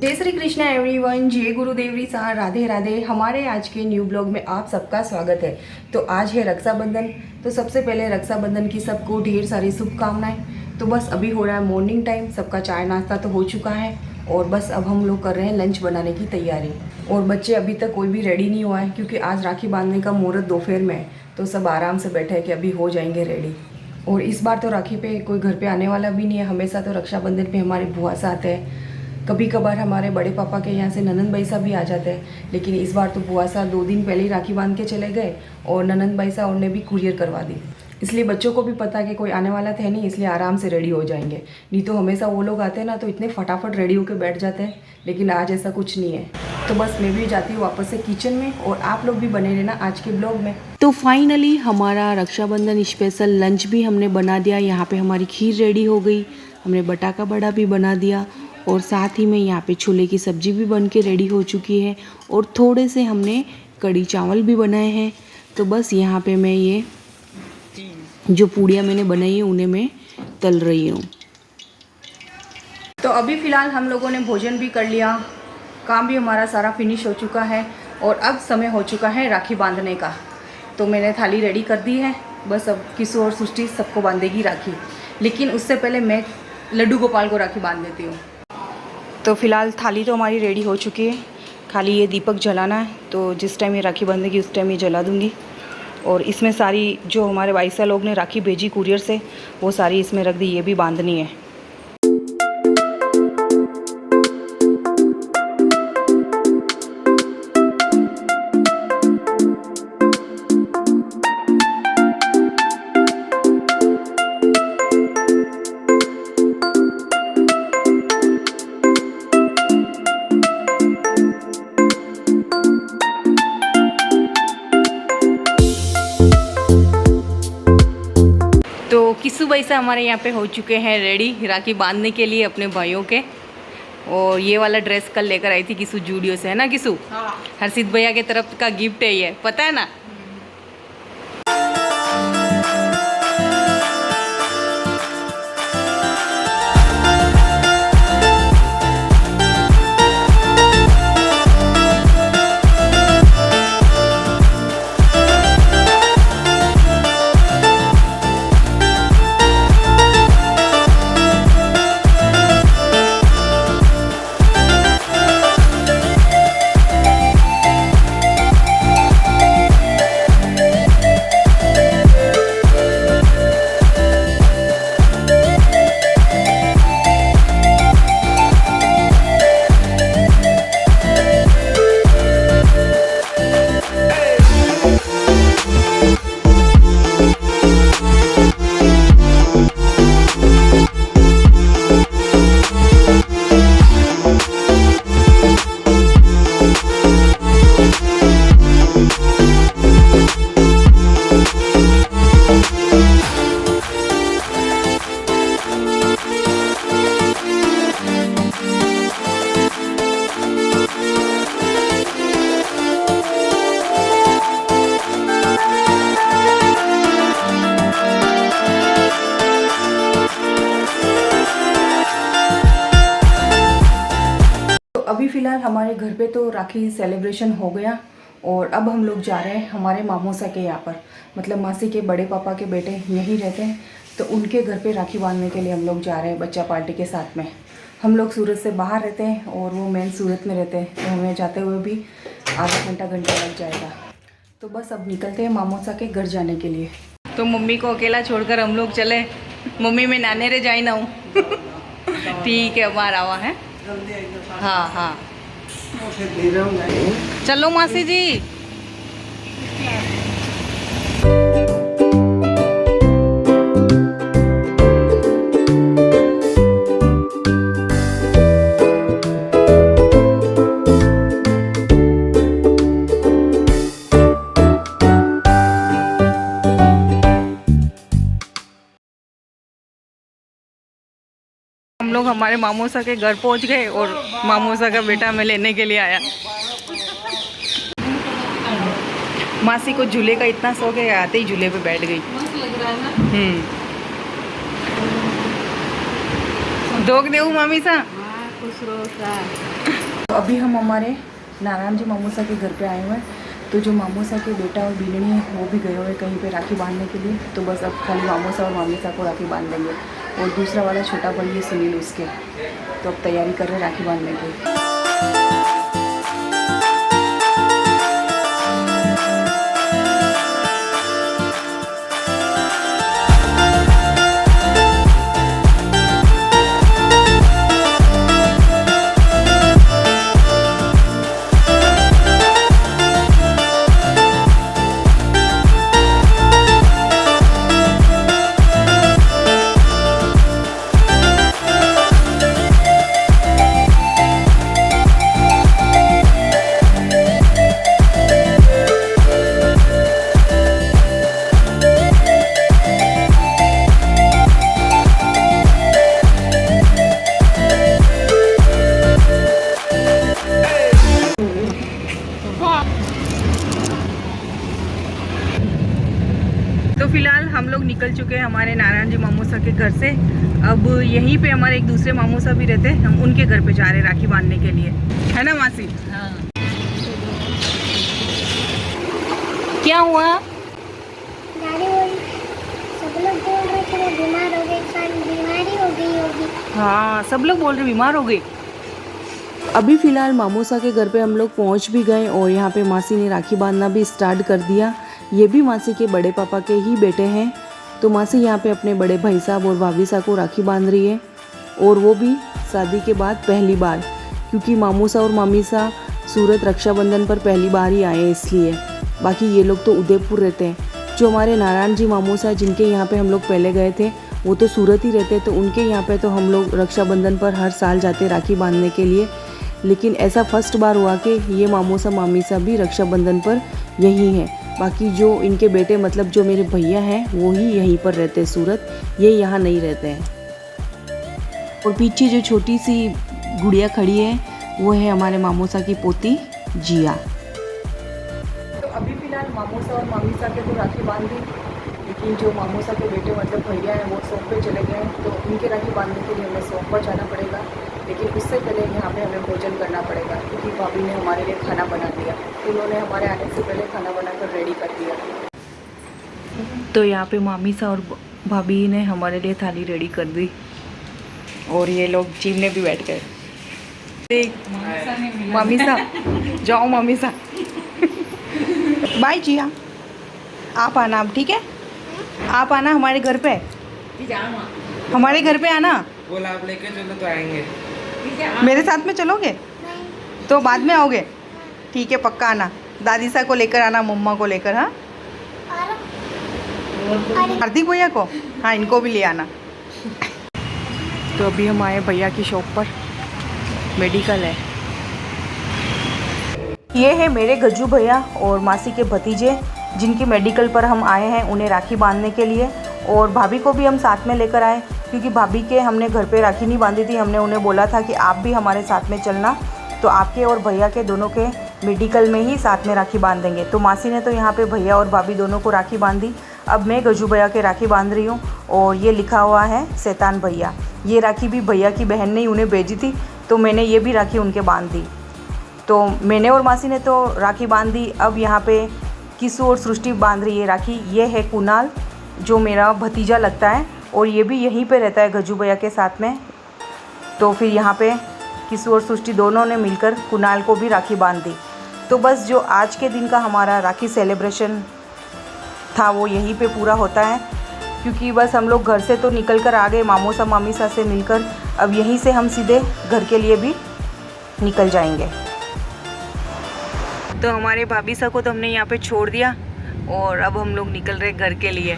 जय श्री कृष्णा एवरीवन, जय गुरुदेवरी सा, राधे राधे। हमारे आज के न्यू ब्लॉग में आप सबका स्वागत है। तो आज है रक्षाबंधन। तो सबसे पहले रक्षाबंधन की सबको ढेर सारी शुभकामनाएं। तो बस अभी हो रहा है मॉर्निंग टाइम, सबका चाय नाश्ता तो हो चुका है और बस अब हम लोग कर रहे हैं लंच बनाने की तैयारी। और बच्चे अभी तक कोई भी रेडी नहीं हुआ है क्योंकि आज राखी बांधने का मुहूर्त दोपहर में है, तो सब आराम से बैठे हैं कि अभी हो जाएंगे रेडी। और इस बार तो राखी पे कोई घर पे आने वाला भी नहीं है। हमेशा तो रक्षाबंधन पे हमारे बुआ से आते हैं, कभी कभार हमारे बड़े पापा के यहाँ से ननंद भाई साहब भी आ जाते हैं। लेकिन इस बार तो बुआ साहब 2 दिन पहले ही राखी बांध के चले गए और ननंद भाई साहब ने भी कुरियर करवा दी। इसलिए बच्चों को भी पता है कि कोई आने वाला था नहीं, इसलिए आराम से रेडी हो जाएंगे। नहीं तो हमेशा वो लोग आते हैं ना तो इतने फटाफट रेडी होकर बैठ जाते हैं, लेकिन आज ऐसा कुछ नहीं है। तो बस मैं भी जाती हूँ वापस से किचन में और आप लोग भी बने रहना आज के ब्लॉग में। तो फाइनली हमारा रक्षाबंधन स्पेशल लंच भी हमने बना दिया। यहाँ पे हमारी खीर रेडी हो गई, हमने बटाका बड़ा भी बना दिया और साथ ही में यहाँ पे छोले की सब्ज़ी भी बन के रेडी हो चुकी है और थोड़े से हमने कड़ी चावल भी बनाए हैं। तो बस यहाँ पे मैं ये जो पूड़ियाँ मैंने बनाई है उन्हें मैं तल रही हूँ। तो अभी फ़िलहाल हम लोगों ने भोजन भी कर लिया, काम भी हमारा सारा फिनिश हो चुका है और अब समय हो चुका है राखी बांधने का। तो मैंने थाली रेडी कर दी है, बस अब किशु और सृष्टि सबको बांधेगी राखी। लेकिन उससे पहले मैं लड्डू गोपाल को राखी बांध देती हूँ। तो फ़िलहाल थाली तो हमारी रेडी हो चुकी है, खाली ये दीपक जलाना है। तो जिस टाइम ये राखी बंधेगी उस टाइम ये जला दूँगी। और इसमें सारी जो हमारे वाइसा लोग ने राखी भेजी कुरियर से वो सारी इसमें रख दी, ये भी बांधनी है। तो किशु भाई से हमारे यहाँ पे हो चुके हैं रेडी राखी बांधने के लिए अपने भाइयों के। और ये वाला ड्रेस कल लेकर आई थी किशु जूडियो से, है ना किशु? हाँ। हर्षित भैया के तरफ का गिफ्ट है ये, पता है ना? अभी फ़िलहाल हमारे घर पे तो राखी सेलिब्रेशन हो गया और अब हम लोग जा रहे हैं हमारे मामोसा के यहाँ पर। मतलब मासी के बड़े पापा के बेटे यहीं रहते हैं, तो उनके घर पे राखी बांधने के लिए हम लोग जा रहे हैं बच्चा पार्टी के साथ में। हम लोग सूरत से बाहर रहते हैं और वो मेन सूरत में रहते हैं, तो हमें जाते हुए भी आधा घंटा लग जाएगा। तो बस अब निकलते हैं मामोसा के घर जाने के लिए। तो मम्मी को अकेला छोड़कर हम लोग चले। मम्मी मैं नाने रे जाई ना हूँ। ठीक है, बाहर आवा है। हाँ हाँ, चलो मासी जी। हम लोग हमारे मामोसा के घर पहुंच गए और मामोसा का बेटा हमें लेने के लिए आया। मासी को झूले का इतना शौक है, आते ही झूले पे बैठ गई। दोग देऊ मामी सा। खुश रहो सा। तो अभी हम हमारे नारायण जी मामूसा के घर पे आए हुए हैं। तो जो मामूसा के बेटा और बीननी है वो भी गए हुए कहीं पे राखी बांधने के लिए। तो बस अब खाली मामूसा और मामीसा को राखी बांध देंगे। और दूसरा वाला छोटा भाई है सुनील उसके, तो अब तैयारी कर रहे हैं राखी बांधने की। तो फिलहाल हम लोग निकल चुके हैं हमारे नारायण जी मामूसा के घर से। अब यहीं पे हमारे एक दूसरे मामूसा भी रहते हैं, हम उनके घर पे जा रहे हैं राखी बांधने के लिए, है ना मासी? हाँ। क्या हुआ? सब लोग बोल रहे थे वो बीमार हो गई, बीमारी हो गई होगी। हाँ, सब लोग बोल रहे बीमार हो गई। अभी फ़िलहाल मामूसा के घर पे हम लोग पहुंच भी गए और यहाँ पे मासी ने राखी बांधना भी स्टार्ट कर दिया। ये भी मासी के बड़े पापा के ही बेटे हैं। तो मासी यहाँ पे अपने बड़े भाई साहब और भाभी साहब को राखी बांध रही है, और वो भी शादी के बाद पहली बार, क्योंकि मामूसा और मामीसा सूरत रक्षाबंधन पर पहली बार ही आए हैं इसलिए। बाकी ये लोग तो उदयपुर रहते हैं। जो हमारे नारायण जी मामूसा जिनके यहाँ पे हम लोग पहले गए थे वो तो सूरत ही रहते, तो उनके यहाँ पे तो हम लोग रक्षाबंधन पर हर साल जाते राखी बांधने के लिए। लेकिन ऐसा फर्स्ट बार हुआ कि ये मामूसा मामीसा भी रक्षाबंधन पर यहीं हैं। बाकी जो इनके बेटे मतलब जो मेरे भैया हैं वो ही यहीं पर रहते हैं सूरत, ये यहाँ नहीं रहते हैं। और पीछे जो छोटी सी गुड़िया खड़ी है वो है हमारे मामूसा की पोती जिया। तो अभी फ़िलहाल मामूसा और मामीसा के तो राखी बांध दी, लेकिन जो मामूसा के बेटे मतलब भैया हैं वो शॉप पे चले गए हैं। तो उनके राखी बांधने के लिए हमें शॉप पर जाना पड़ेगा, लेकिन उससे पहले यहाँ पे हमें भोजन करना पड़ेगा, क्योंकि भाभी ने हमारे लिए खाना बना दिया। उन्होंने हमारे आने से पहले खाना बनाकर रेडी कर दिया। तो यहाँ पे मामीसा और भाभी ने हमारे लिए थाली रेडी कर दी, और ये लोग चिमने भी बैठ गए। मामीसा जाओ, मामीसा बाय जिया, आप आना अब, ठीक है? आप आना हमारे घर पे, हमारे घर पे आना। बोला आप लेके चलो तो आएंगे। मेरे साथ में चलोगे तो बाद में आओगे? ठीक है, पक्का आना। दादी सा को लेकर आना, मम्मा को लेकर। हाँ, हार्दिक भैया को, हाँ इनको भी ले आना। तो अभी हम आए भैया की शॉप पर, मेडिकल है। ये है मेरे गज्जू भैया और मासी के भतीजे जिनकी मेडिकल पर हम आए हैं उन्हें राखी बांधने के लिए। और भाभी को भी हम साथ में लेकर आए, क्योंकि भाभी के हमने घर पे राखी नहीं बांधी थी। हमने उन्हें बोला था कि आप भी हमारे साथ में चलना, तो आपके और भैया के दोनों के मेडिकल में ही साथ में राखी बांध देंगे। तो मासी ने तो यहाँ पे भैया और भाभी दोनों को राखी बांधी। अब मैं गज्जू भैया के राखी बांध रही हूँ, और ये लिखा हुआ है शैतान भैया। ये राखी भी भैया की बहन ने उन्हें भेजी थी, तो मैंने ये भी राखी उनके बांध दी। तो मैंने और मासी ने तो राखी बांध दी। अब यहाँ पे किसू और सृष्टि बांध रही है राखी। ये है कुणाल जो मेरा भतीजा लगता है, और ये भी यहीं पे रहता है गज्जू भैया के साथ में। तो फिर यहाँ पे किसू और सृष्टि दोनों ने मिलकर कुणाल को भी राखी बांध दी। तो बस जो आज के दिन का हमारा राखी सेलिब्रेशन था वो यहीं पे पूरा होता है, क्योंकि बस हम लोग घर से तो निकल कर आ गए मामूसा मामीसा से मिलकर। अब यहीं से हम सीधे घर के लिए भी निकल जाएंगे। तो हमारे भाभी सा को तो हमने यहाँ पे छोड़ दिया, और अब हम लोग निकल रहे घर के लिए।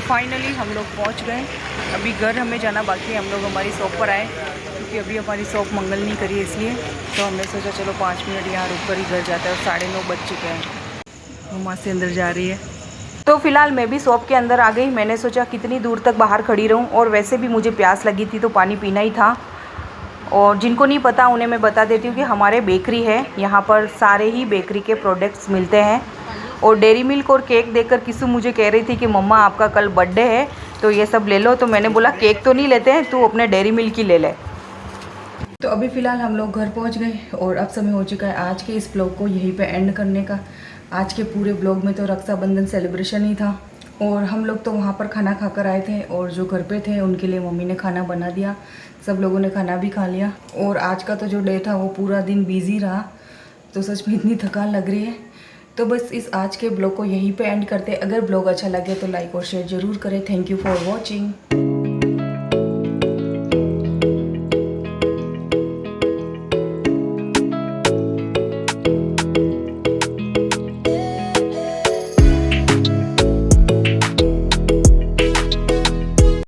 फाइनली हम लोग पहुंच गए। अभी घर हमें जाना बाकी है। हम लोग हमारी शॉप पर आए, क्योंकि अभी हमारी शॉप मंगल नहीं करी इसलिए। तो हमने सोचा चलो 5 मिनट यहाँ रुक कर ही घर जाता है। और 9:30 बज चुके हैं। मम्मा से अंदर जा रही है। तो फिलहाल मैं भी शॉप के अंदर आ गई। मैंने सोचा कितनी दूर तक बाहर खड़ी रहूँ, और वैसे भी मुझे प्यास लगी थी तो पानी पीना ही था। और जिनको नहीं पता उन्हें मैं बता देती हूँ कि हमारे बेकरी है, यहाँ पर सारे ही बेकरी के प्रोडक्ट्स मिलते हैं। और डेयरी मिल्क और केक देखकर किसु मुझे कह रही थी कि मम्मा आपका कल बर्थडे है तो ये सब ले लो। तो मैंने बोला केक तो नहीं लेते हैं, तू अपने डेयरी मिल्क ही ले ले। तो अभी फ़िलहाल हम लोग घर पहुंच गए और अब समय हो चुका है आज के इस ब्लॉग को यहीं पे एंड करने का। आज के पूरे ब्लॉग में तो रक्षाबंधन सेलिब्रेशन ही था और हम लोग तो वहाँ पर खाना खाकर आए थे और जो घर पे थे उनके लिए मम्मी ने खाना बना दिया, सब लोगों ने खाना भी खा लिया। और आज का तो जो डे था वो पूरा दिन बिजी रहा, तो सच में इतनी थकान लग रही है। तो बस इस आज के ब्लॉग को यहीं पे एंड करते हैं। अगर ब्लॉग अच्छा लगे तो लाइक और शेयर ज़रूर करें। Thank you for watching.